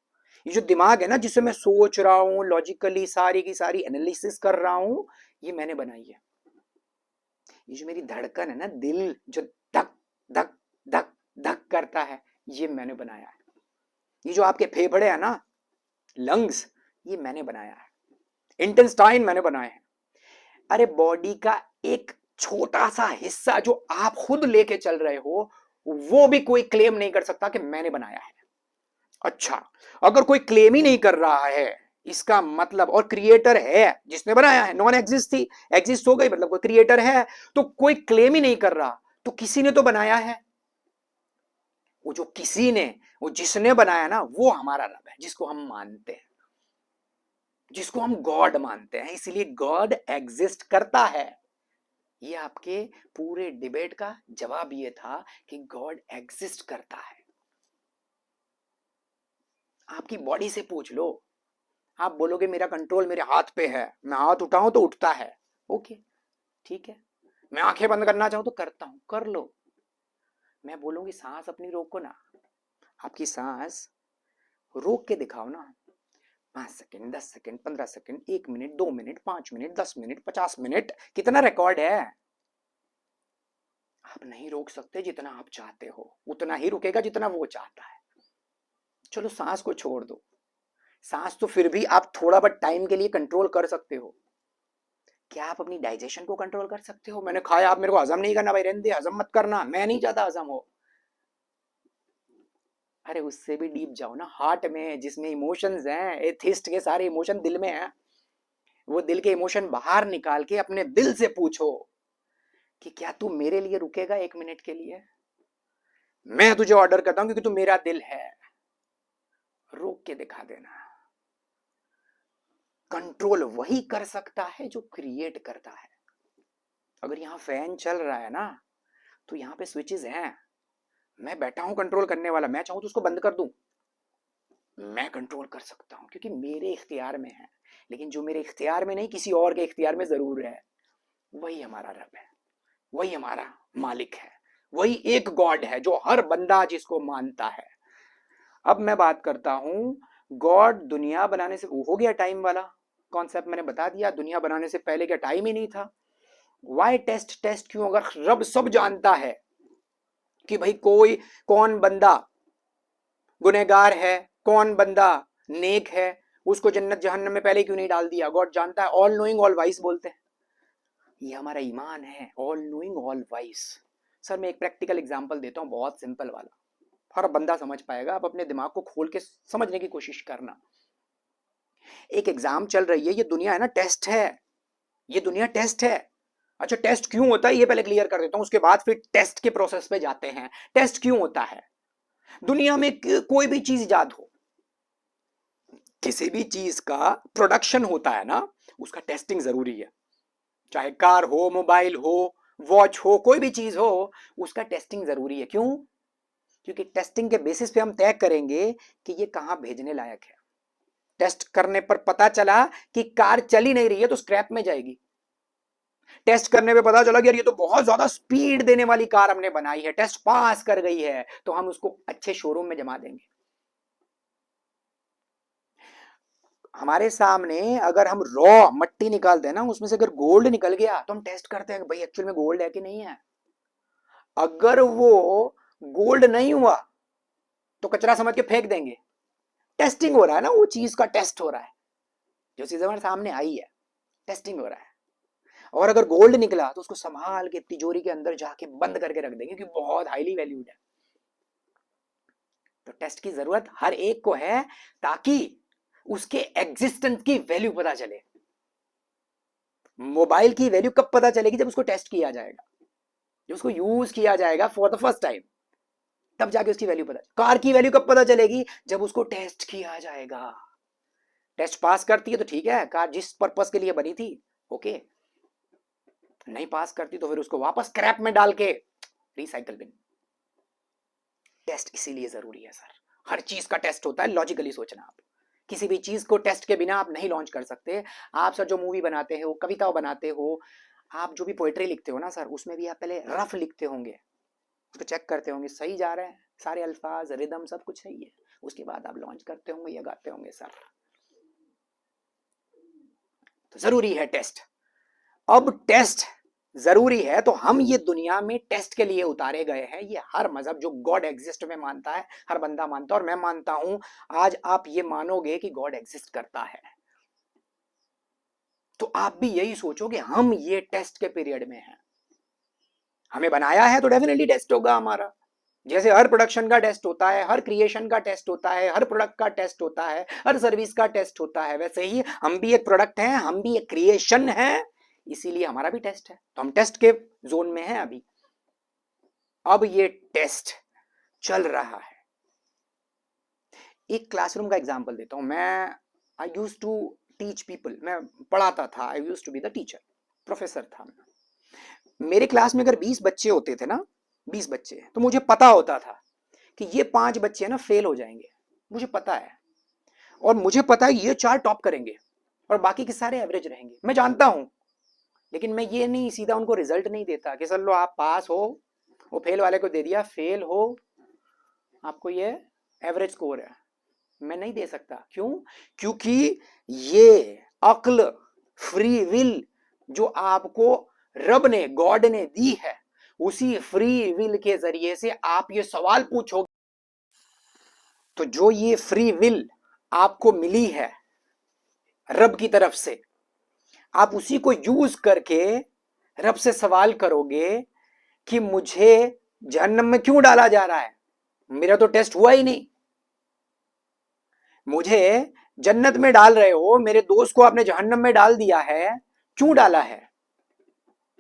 ये जो दिमाग है ना जिससे मैं सोच रहा हूं लॉजिकली सारी की सारी एनालिसिस कर रहा हूं ये मैंने बनाई है, ये जो मेरी धड़कन है ना दिल जो धक धक धक धक करता है ये मैंने बनाया है, ये जो आपके फेफड़े है ना लंग्स ये मैंने बनाया है, इंटेस्टाइन मैंने बनाए हैं। अरे बॉडी का एक छोटा सा हिस्सा जो आप खुद लेके चल रहे हो वो भी कोई क्लेम नहीं कर सकता कि मैंने बनाया है। अच्छा, अगर कोई क्लेम ही नहीं कर रहा है इसका मतलब, और क्रिएटर है जिसने बनाया है, नॉन एग्जिस्ट थी एग्जिस्ट हो गई मतलब कोई क्रिएटर है, तो कोई क्लेम ही नहीं कर रहा तो किसी ने तो बनाया है, वो जो किसी ने, वो जिसने बनाया ना वो हमारा रब है जिसको हम मानते हैं, जिसको हम गॉड मानते हैं, इसलिए गॉड एग्जिस्ट करता है। ये आपके पूरे डिबेट का जवाब ये था कि गॉड एग्जिस्ट करता है। आपकी बॉडी से पूछ लो, आप बोलोगे मेरा कंट्रोल मेरे हाथ पे है, मैं हाथ उठाऊं तो उठता है, ओके ठीक है, मैं आंखें बंद करना चाहूं तो करता हूं, कर लो। मैं बोलूंगी सांस अपनी रोको ना, आपकी सांस रोक के दिखाओ ना, 5 second 10 second 15 second 1 minute 2 minute 5 minute 10 minute 50 minute, कितना रिकॉर्ड है। आप नहीं रोक सकते, जितना आप चाहते हो उतना ही रुकेगा जितना वो चाहता है। चलो सांस को छोड़ दो, सांस तो फिर भी आप थोड़ा बहुत टाइम के लिए कंट्रोल कर सकते हो। क्या आप अपनी डाइजेशन को कंट्रोल कर सकते हो, मैंने खाया आप मेरे को हजम नहीं करना भाई, रहने दे हजम मत करना, मैं नहीं चाहता हजम हो। अरे उससे भी डीप जाओ ना, हार्ट में जिसमें इमोशंस हैं, एथिस्ट के सारे इमोशन दिल में हैं, वो दिल के इमोशन बाहर निकाल के अपने दिल से पूछो कि क्या तू मेरे लिए रुकेगा 1 मिनट के लिए, मैं तुझे ऑर्डर करता हूं क्योंकि तू मेरा दिल है, रोक के दिखा देना। कंट्रोल वही कर सकता है जो क्रिएट करता है। अगर यहाँ फैन चल रहा है ना तो यहाँ पे स्विचेस हैं, मैं बैठा हूं कंट्रोल करने वाला, मैं चाहूं तो उसको बंद कर दूं, मैं कंट्रोल कर सकता हूं क्योंकि मेरे इख्तियार में है। लेकिन जो मेरे इख्तियार में नहीं, किसी और के इख्तियार में जरूर है, वही हमारा रब है, वही हमारा मालिक है, वही एक गॉड है जो हर बंदा जिसको मानता है। अब मैं बात करता हूं, गॉड दुनिया बनाने से, हो गया टाइम वाला कॉन्सेप्ट मैंने बता दिया, दुनिया बनाने से पहले क्या टाइम ही नहीं था? Y test? टेस्ट क्यों? अगर रब सब जानता है कि भाई कोई, कौन बंदा गुनहगार है, कौन बंदा नेक है, उसको जन्नत जहन्नम में पहले क्यों नहीं डाल दिया? गॉड जानता है, ऑल नोइंग ऑल वाइस बोलते हैं, ये हमारा ईमान है, all knowing all vice. Sir मैं एक प्रैक्टिकल एग्जांपल देता हूं, बहुत सिंपल वाला, हर बंदा समझ पाएगा, आप अपने दिमाग को खोल के समझने की कोशिश करना। एक एग्जाम चल रही है, ये दुनिया है ना, टेस्ट है, ये दुनिया टेस्ट है। अच्छा टेस्ट क्यों होता है ये पहले क्लियर कर देता हूं, उसके बाद फिर टेस्ट के प्रोसेस पे जाते हैं। टेस्ट क्यों होता है? दुनिया में कोई भी चीज इजाद हो, किसी भी चीज का प्रोडक्शन होता है ना, उसका टेस्टिंग जरूरी है। चाहे कार हो, मोबाइल हो, वॉच हो, कोई भी चीज हो, उसका टेस्टिंग जरूरी है। क्यों? क्योंकि टेस्टिंग के बेसिस पे हम तय करेंगे कि ये कहां भेजने लायक है। टेस्ट करने पर पता चला कि कार चल ही नहीं रही है तो स्क्रैप में जाएगी। टेस्ट करने पे पता चला कि यार ये तो बहुत ज्यादा स्पीड देने वाली कार हमने बनाई है, टेस्ट पास कर गई है, तो हम उसको अच्छे शोरूम में जमा देंगे। हमारे सामने अगर हम रॉ मट्टी निकालते हैं ना, उसमें से अगर गोल्ड निकल गया तो हम टेस्ट करते हैं कि भाई एक्चुअल में गोल्ड है कि नहीं है। अगर वो गोल्ड नहीं हुआ तो कचरा समझ के फेंक देंगे। टेस्टिंग हो रहा है ना, वो चीज का टेस्ट हो रहा है, जो चीज हमारे सामने आई है, टेस्टिंग हो रहा है। और अगर गोल्ड निकला तो उसको संभाल के तिजोरी के अंदर जाके बंद करके रख देंगे क्योंकि बहुत हाईली वैल्यूड है। तो टेस्ट की जरूरत हर एक को है ताकि उसके एग्जिस्टेंस की वैल्यू पता चले। मोबाइल की वैल्यू कब पता चलेगी? जब उसको टेस्ट किया जाएगा, जब उसको यूज किया जाएगा फॉर द फर्स्ट टाइम, तब जाके उसकी वैल्यू पता। कार की वैल्यू कब पता चलेगी? जब उसको टेस्ट किया जाएगा। टेस्ट पास करती है तो ठीक है, कार जिस पर्पस के लिए बनी थी ओके, नहीं पास करती तो फिर उसको वापस क्रैप में डाल के रिसाइकल बिन। टेस्ट इसीलिए जरूरी है सर, हर चीज का टेस्ट होता है। लॉजिकली सोचना, आप किसी भी चीज को टेस्ट के बिना आप नहीं लॉन्च कर सकते। आप सर जो मूवी बनाते हो, कविता बनाते हो, आप जो भी पोएट्री लिखते हो ना सर, उसमें भी आप पहले रफ लिखते होंगे, उसको चेक करते होंगे सही जा रहे हैं सारे अल्फाज, रिदम सब कुछ सही है, उसके बाद आप लॉन्च करते होंगे या गाते होंगे सर। तो जरूरी है टेस्ट। अब टेस्ट जरूरी है तो हम ये दुनिया में टेस्ट के लिए उतारे गए हैं। ये हर मजहब जो गॉड एग्जिस्ट में मानता है, हर बंदा मानता है, और मैं मानता हूं आज आप ये मानोगे कि गॉड एग्जिस्ट करता है, तो आप भी यही सोचोगे हम ये टेस्ट के पीरियड में हैं। हमें बनाया है तो डेफिनेटली टेस्ट होगा हमारा। जैसे हर प्रोडक्शन का टेस्ट होता है, हर क्रिएशन का टेस्ट होता है, हर प्रोडक्ट का टेस्ट होता है, हर सर्विस का टेस्ट होता है, वैसे ही हम भी एक प्रोडक्ट हैं, हम भी एक क्रिएशन है, इसीलिए हमारा भी टेस्ट है। तो हम टेस्ट के जोन में हैं अभी। अब ये टेस्ट चल रहा है। एक क्लासरूम का एग्जांपल देता हूं मैं। I used to teach people, मैं पढ़ाता था, I used to be the teacher, professor था। मेरे क्लास में अगर 20 बच्चे होते थे ना, 20 बच्चे, तो मुझे पता होता था कि ये 5 बच्चे ना फेल हो जाएंगे, मुझे पता है। और मुझे पता है ये 4 टॉप करेंगे और बाकी के सारे एवरेज रहेंगे, मैं जानता हूं। लेकिन मैं ये नहीं सीधा उनको रिजल्ट नहीं देता कि सर लो आप पास हो, वो फेल वाले को दे दिया, फेल हो आपको ये एवरेज स्कोर है, मैं नहीं दे सकता। क्यों? क्योंकि ये अक्ल, फ्री विल जो आपको रब ने, गॉड ने दी है, उसी फ्री विल के जरिए से आप ये सवाल पूछोगे। तो जो ये फ्री विल आपको मिली है रब की तरफ से, आप उसी को यूज करके रब से सवाल करोगे कि मुझे जहन्नम में क्यों डाला जा रहा है, मेरा तो टेस्ट हुआ ही नहीं। मुझे जन्नत में डाल रहे हो, मेरे दोस्त को आपने जहन्नम में डाल दिया है, क्यों डाला है?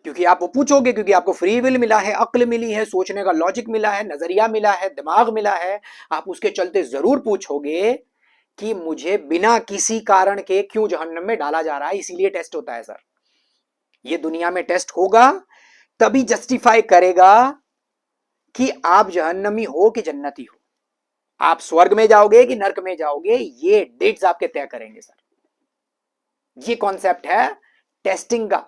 क्योंकि आप वो पूछोगे, क्योंकि आपको फ्री विल मिला है, अक्ल मिली है, सोचने का लॉजिक मिला है, नजरिया मिला है, दिमाग मिला है। आप उसके चलते जरूर पूछोगे कि मुझे बिना किसी कारण के क्यों जहन्नम में डाला जा रहा है। इसीलिए टेस्ट होता है सर। ये दुनिया में टेस्ट होगा तभी जस्टिफाई करेगा कि आप जहन्नमी हो कि जन्नती हो, आप स्वर्ग में जाओगे कि नरक में जाओगे, ये डेट्स आपके तय करेंगे सर। ये कॉन्सेप्ट है टेस्टिंग का।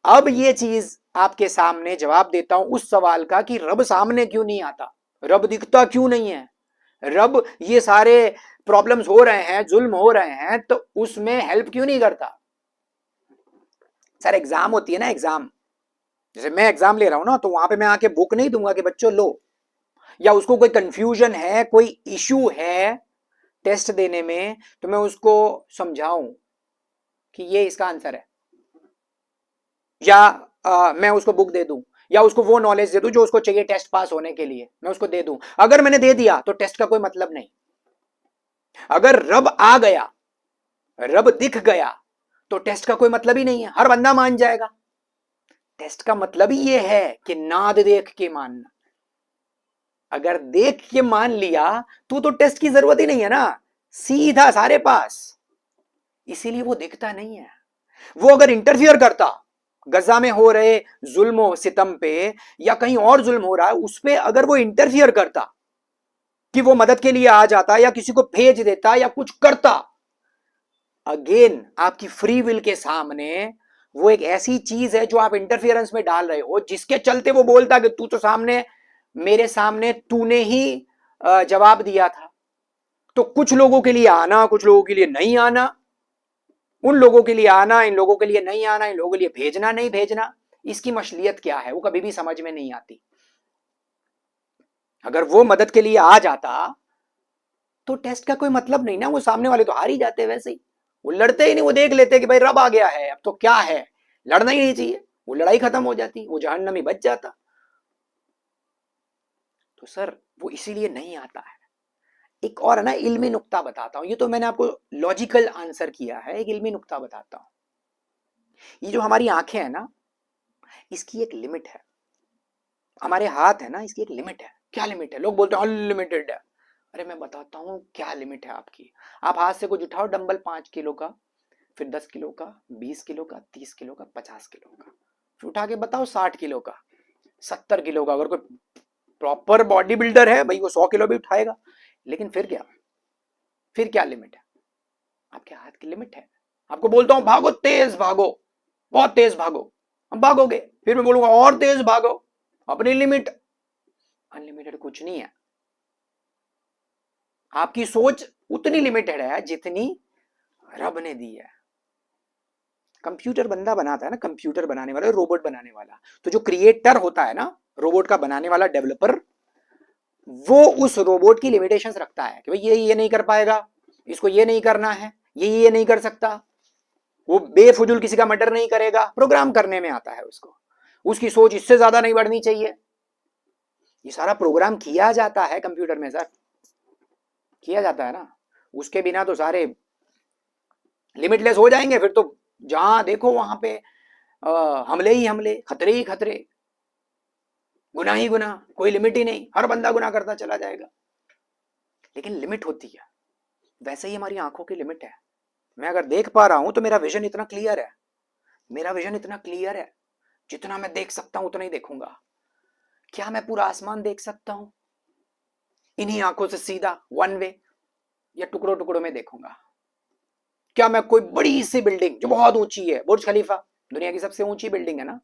अब ये चीज आपके सामने जवाब देता हूं उस सवाल का कि रब सामने क्यों नहीं आता, रब दिखता क्यों नहीं है, रब ये सारे प्रॉब्लम्स हो रहे हैं, जुल्म हो रहे हैं, तो उसमें हेल्प क्यों नहीं करता। सर एग्जाम होती है ना, एग्जाम, जैसे मैं एग्जाम ले रहा हूं ना, तो वहां पे मैं आके बुक नहीं दूंगा कि बच्चों लो, या उसको कोई कंफ्यूजन है, कोई इश्यू है टेस्ट देने में, तो मैं उसको समझाऊं कि ये इसका आंसर है, या मैं उसको बुक दे दूं, या उसको वो नॉलेज दे दूं जो उसको चाहिए टेस्ट पास होने के लिए, मैं उसको दे दूं। अगर मैंने दे दिया तो टेस्ट का कोई मतलब नहीं। अगर रब आ गया, रब दिख गया, तो टेस्ट का कोई मतलब ही नहीं है, हर बंदा मान जाएगा। टेस्ट का मतलब ही ये है कि नाद देख के मानना। अगर देख के मान लिया तो टेस्ट की जरूरत ही नहीं है ना, सीधा सारे पास। इसीलिए वो दिखता नहीं है। वो अगर इंटरफियर करता गजा में हो रहे जुल्म सितम पे, या कहीं और जुल्म हो रहा है उस पे, अगर वो इंटरफियर करता कि वो मदद के लिए आ जाता या किसी को भेज देता या कुछ करता, अगेन आपकी फ्री विल के सामने वो एक ऐसी चीज है जो आप इंटरफियरेंस में डाल रहे हो, जिसके चलते वो बोलता कि तू तो सामने, मेरे सामने तूने ही जवाब दिया था। तो कुछ लोगों के लिए आना, कुछ लोगों के लिए नहीं आना, उन लोगों के लिए आना, इन लोगों के लिए नहीं आना, इन लोगों के लिए भेजना नहीं भेजना, इसकी मशलियत क्या है वो कभी भी समझ में नहीं आती। अगर वो मदद के लिए आ जाता तो टेस्ट का कोई मतलब नहीं ना, वो सामने वाले तो हार ही जाते, वैसे ही वो लड़ते ही नहीं, वो देख लेते कि भाई रब आ गया है, अब तो क्या है, लड़ना ही नहीं चाहिए, वो लड़ाई खत्म हो जाती, वो जहन्नमी बच जाता। तो सर वो इसीलिए नहीं आता है। एक और है ना इल्मी नुक्ता बताता हूं, ये तो मैंने आपको लॉजिकल आंसर किया है, एक इल्मी नुक्ता बताता हूं। ये जो हमारी आंखें हैं ना, इसकी एक लिमिट है। हमारे हाथ है ना, इसकी एक लिमिट है। क्या लिमिट है? लोग बोलते हैं अनलिमिटेड है। अरे मैं बताता हूँ क्या लिमिट है आपकी। आप हाथ से कुछ उठाओ डंबल 5 किलो का, फिर 10 किलो का, 20 किलो का, 30 किलो का, 50 किलो का, फिर उठा के बताओ 60 किलो का, 70 किलो का। अगर कोई प्रॉपर बॉडी बिल्डर है भाई वो 100 किलो भी उठाएगा। लेकिन फिर क्या, फिर क्या लिमिट है? आपके हाथ की लिमिट है। आपको बोलता हूं भागो, तेज भागो, बहुत तेज भागो, हम भागोगे, फिर मैं बोलूंगा और तेज भागो, अपनी लिमिट। अनलिमिटेड कुछ नहीं है। आपकी सोच उतनी लिमिटेड है जितनी रब ने दी है। कंप्यूटर बंदा बनाता है ना, कंप्यूटर बनाने वाला, रोबोट बनाने वाला, तो जो क्रिएटर होता है ना, रोबोट का बनाने वाला डेवलपर, वो उस रोबोट की लिमिटेशंस रखता है कि भाई ये नहीं कर पाएगा, इसको ये नहीं करना है, ये नहीं कर सकता, वो बेफुजूल किसी का मर्डर नहीं करेगा, प्रोग्राम करने में आता है उसको, उसकी सोच इससे ज्यादा नहीं बढ़नी चाहिए। ये सारा प्रोग्राम किया जाता है कंप्यूटर में सर, किया जाता है ना। उसके बिना तो सारे लिमिटलेस हो जाएंगे, फिर तो जहां देखो वहां पे हमले ही हमले, खतरे ही खतरे, गुनाह ही गुनाह, कोई लिमिट ही नहीं, हर बंदा गुनाह करता चला जाएगा। लेकिन लिमिट होती है। वैसे ही हमारी आंखों की लिमिट है। मैं अगर देख पा रहा हूं तो मेरा विजन इतना क्लियर है, मेरा विजन इतना क्लियर है, जितना मैं देख सकता हूं उतना ही देखूंगा। क्या मैं पूरा आसमान देख सकता हूं इन्हीं आंखों से सीधा वन वे, या टुकड़ों टुकड़ों में देखूंगा? क्या मैं कोई बड़ी सी बिल्डिंग जो बहुत ऊंची है, बुर्ज खलीफा दुनिया की सबसे ऊंची बिल्डिंग है ना,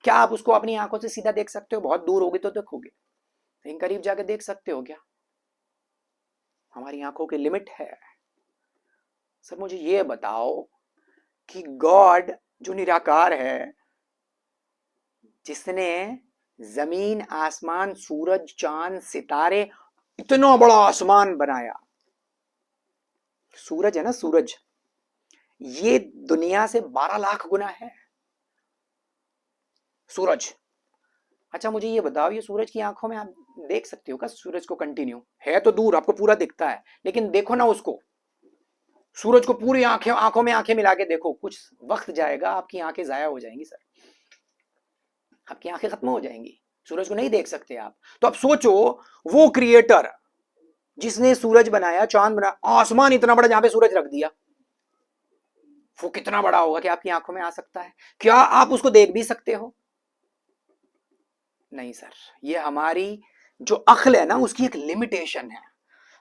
क्या आप उसको अपनी आंखों से सीधा देख सकते हो? बहुत दूर होगी तो देखोगे, लेकिन करीब जाके देख सकते हो क्या? हमारी आंखों की लिमिट है। सर मुझे ये बताओ कि गॉड जो निराकार है, जिसने जमीन, आसमान, सूरज, चांद, सितारे, इतना बड़ा आसमान बनाया, सूरज है ना, सूरज, ये दुनिया से 12 लाख गुना है सूरज। अच्छा मुझे ये बताओ, ये सूरज की आंखों में आप देख सकते हो क्या सूरज को? कंटिन्यू है तो दूर, आपको पूरा दिखता है, लेकिन देखो ना उसको, सूरज को पूरी आंखें, आंखों में आंखें मिला के देखो, कुछ वक्त जाएगा आपकी आंखें जाया हो जाएंगी सर, आपकी आंखें खत्म हो जाएंगी, सूरज को नहीं देख सकते आप। तो अब सोचो, वो क्रिएटर जिसने सूरज बनाया, चांद बनाया, आसमान इतना बड़ा जहां पे सूरज रख दिया, वो कितना बड़ा होगा कि आपकी आंखों में आ सकता है? क्या आप उसको देख भी सकते हो? नहीं सर, ये हमारी जो अक्ल है ना उसकी एक लिमिटेशन है,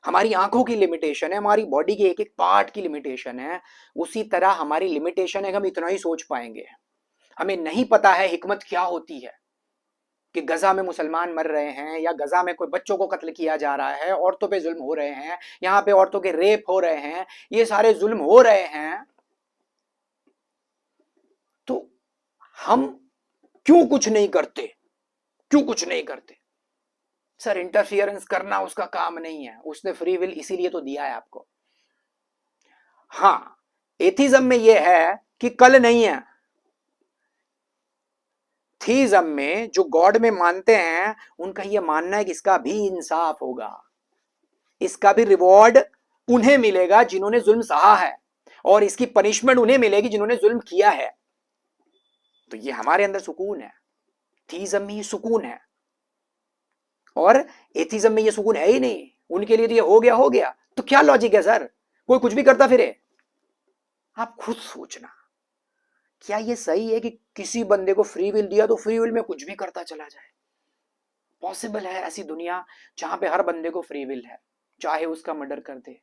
हमारी आंखों की लिमिटेशन है, हमारी बॉडी के एक एक पार्ट की लिमिटेशन है। उसी तरह हमारी लिमिटेशन है कि हम इतना ही सोच पाएंगे। हमें नहीं पता है हिकमत क्या होती है कि गजा में मुसलमान मर रहे हैं, या गजा में कोई बच्चों को कत्ल किया जा रहा है, औरतों पे जुल्म हो रहे हैं, यहाँ पे औरतों के रेप हो रहे हैं, ये सारे जुल्म हो रहे हैं, तो हम क्यों कुछ नहीं करते, क्यों कुछ नहीं करते? सर इंटरफियरेंस करना उसका काम नहीं है, उसने फ्री विल इसीलिए तो दिया है आपको। हाँ, एथिज्म में यह है कि कल नहीं है। थीज्म में जो गॉड में मानते हैं उनका यह मानना है कि इसका भी इंसाफ होगा, इसका भी रिवॉर्ड उन्हें मिलेगा जिन्होंने जुल्म सहा है, और इसकी पनिशमेंट उन्हें मिलेगी जिन्होंने जुल्म किया है। तो ये हमारे अंदर सुकून है, थीज्म में ये सुकून है, और एथिज्म में ये सुकून है ही नहीं। उनके लिए तो ये हो गया हो गया, तो क्या लॉजिक है सर, कोई कुछ भी करता फिरे? आप खुद सोचना, क्या ये सही है कि किसी बंदे को फ्री विल दिया तो फ्री विल में कुछ भी करता चला जाए? पॉसिबल है ऐसी दुनिया जहां पे हर बंदे को फ्री विल है, चाहे उसका मर्डर कर दे,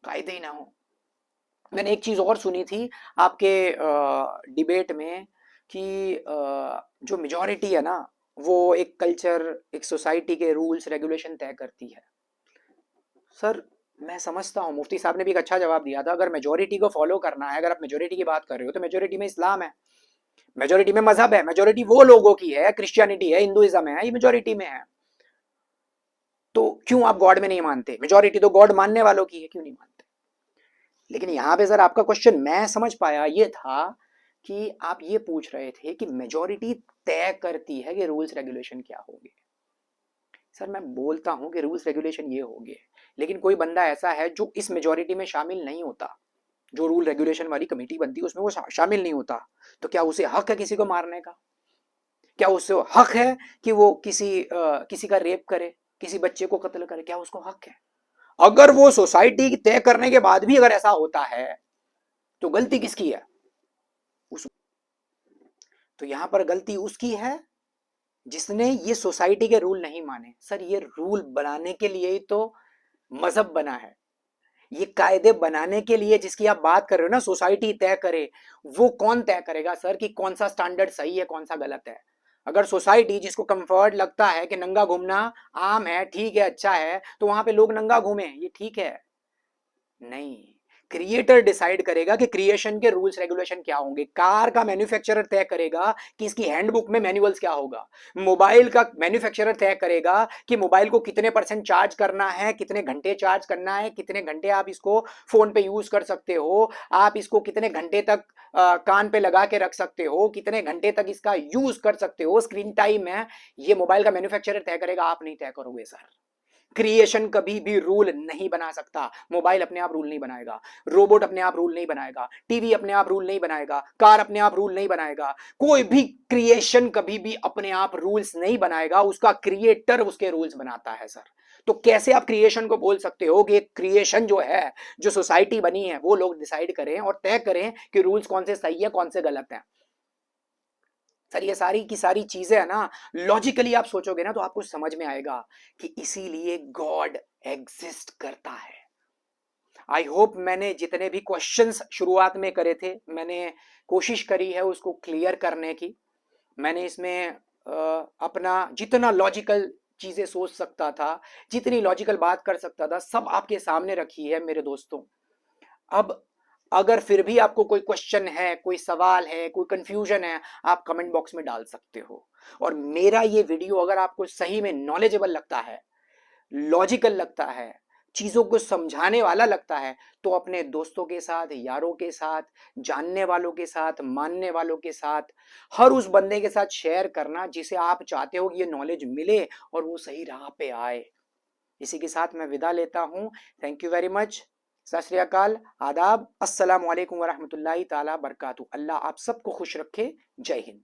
कायदे ही ना हो? मैंने एक चीज और सुनी थी आपके डिबेट में कि जो मेजॉरिटी है ना वो एक कल्चर, एक सोसाइटी के रूल्स रेगुलेशन तय करती है। सर मैं समझता हूँ, मुफ्ती साहब ने भी एक अच्छा जवाब दिया था, अगर मेजॉरिटी को फॉलो करना है, अगर आप मेजॉरिटी की बात कर रहे हो तो मेजॉरिटी में इस्लाम है, मेजॉरिटी में मजहब है, मेजॉरिटी वो लोगों की है, क्रिश्चियनिटी है, हिंदुइज्म है, ये मेजॉरिटी में है। तो क्यों आप गॉड में नहीं मानते? मेजॉरिटी तो गॉड मानने वालों की है, क्यों नहीं मानते? लेकिन यहां पे सर आपका क्वेश्चन मैं समझ पाया ये था कि आप ये पूछ रहे थे कि मेजॉरिटी तय करती है कि रूल्स रेगुलेशन क्या होंगे। सर मैं बोलता हूं कि रूल्स रेगुलेशन ये होंगे, लेकिन कोई बंदा ऐसा है जो इस मेजॉरिटी में शामिल नहीं होता, जो रूल रेगुलेशन वाली कमेटी बनती है उसमें वो शामिल नहीं होता, तो क्या उसे हक है किसी को मारने का? क्या उसे हक है कि वो किसी का रेप करे, किसी बच्चे को कत्ल करे? क्या उसको हक है? अगर वो सोसाइटी तय करने के बाद भी अगर ऐसा होता है तो गलती किसकी है? उस तो यहां पर गलती उसकी है जिसने ये सोसाइटी के रूल नहीं माने। सर ये रूल बनाने के लिए ही तो मजहब बना है, ये कायदे बनाने के लिए जिसकी आप बात कर रहे हो ना, सोसाइटी तय करे, वो कौन तय करेगा सर कि कौन सा स्टैंडर्ड सही है कौन सा गलत है? अगर सोसाइटी जिसको कंफर्ट लगता है कि नंगा घूमना आम है, ठीक है, अच्छा है, तो वहां पे लोग नंगा घूमें, ये ठीक है? नहीं, क्रिएटर डिसाइड करेगा कि क्रिएशन के रूल्स रेगुलेशन क्या होंगे। कार का मैन्युफैक्चरर तय करेगा कि इसकी हैंडबुक में मैनुअल्स क्या होगा। मोबाइल का मैन्युफैक्चरर तय करेगा कि मोबाइल को कितने % चार्ज करना है, कितने घंटे चार्ज करना है, कितने घंटे आप इसको फोन पे यूज कर सकते हो, आप इसको कितने घंटे तक कान पे लगा के रख सकते हो, कितने घंटे तक इसका यूज कर सकते हो, स्क्रीन टाइम है, ये मोबाइल का मैन्युफैक्चरर तय करेगा, आप नहीं तय करोगे सर। क्रिएशन कभी भी रूल नहीं बना सकता, मोबाइल अपने आप रूल नहीं बनाएगा, रोबोट अपने आप रूल नहीं बनाएगा, टीवी अपने आप रूल नहीं बनाएगा, कार अपने आप रूल नहीं बनाएगा, कोई भी क्रिएशन कभी भी अपने आप रूल्स नहीं बनाएगा, उसका क्रिएटर उसके रूल्स बनाता है सर। तो कैसे आप क्रिएशन को बोल सकते हो कि क्रिएशन जो है, जो सोसाइटी बनी है, वो लोग डिसाइड करें और तय करें कि रूल्स कौन से सही है कौन से गलत है? सर ये सारी की सारी चीजें है ना, लॉजिकली आप सोचोगे ना तो आपको समझ में आएगा कि इसीलिए गॉड एग्जिस्ट करता है। आई होप मैंने जितने भी क्वेश्चंस शुरुआत में करे थे, मैंने कोशिश करी है उसको क्लियर करने की। मैंने इसमें अपना जितना लॉजिकल चीजें सोच सकता था, जितनी लॉजिकल बात कर सकता था, सब आपके सामने रखी है मेरे दोस्तों। अब अगर फिर भी आपको कोई क्वेश्चन है, कोई सवाल है, कोई कंफ्यूजन है, आप कमेंट बॉक्स में डाल सकते हो। और मेरा ये वीडियो अगर आपको सही में नॉलेजेबल लगता है, लॉजिकल लगता है, चीजों को समझाने वाला लगता है, तो अपने दोस्तों के साथ, यारों के साथ, जानने वालों के साथ, मानने वालों के साथ, हर उस बंदे के साथ शेयर करना जिसे आप चाहते हो कि ये नॉलेज मिले और वो सही राह पे आए। इसी के साथ मैं विदा लेता हूं। Thank you very much. सत श्री अकाल, आदाब, अस्सलाम वालेकुम वरहमतुल्लाहि ताला बरकातहू। अल्लाह आप सबको खुश रखे। जय हिंद।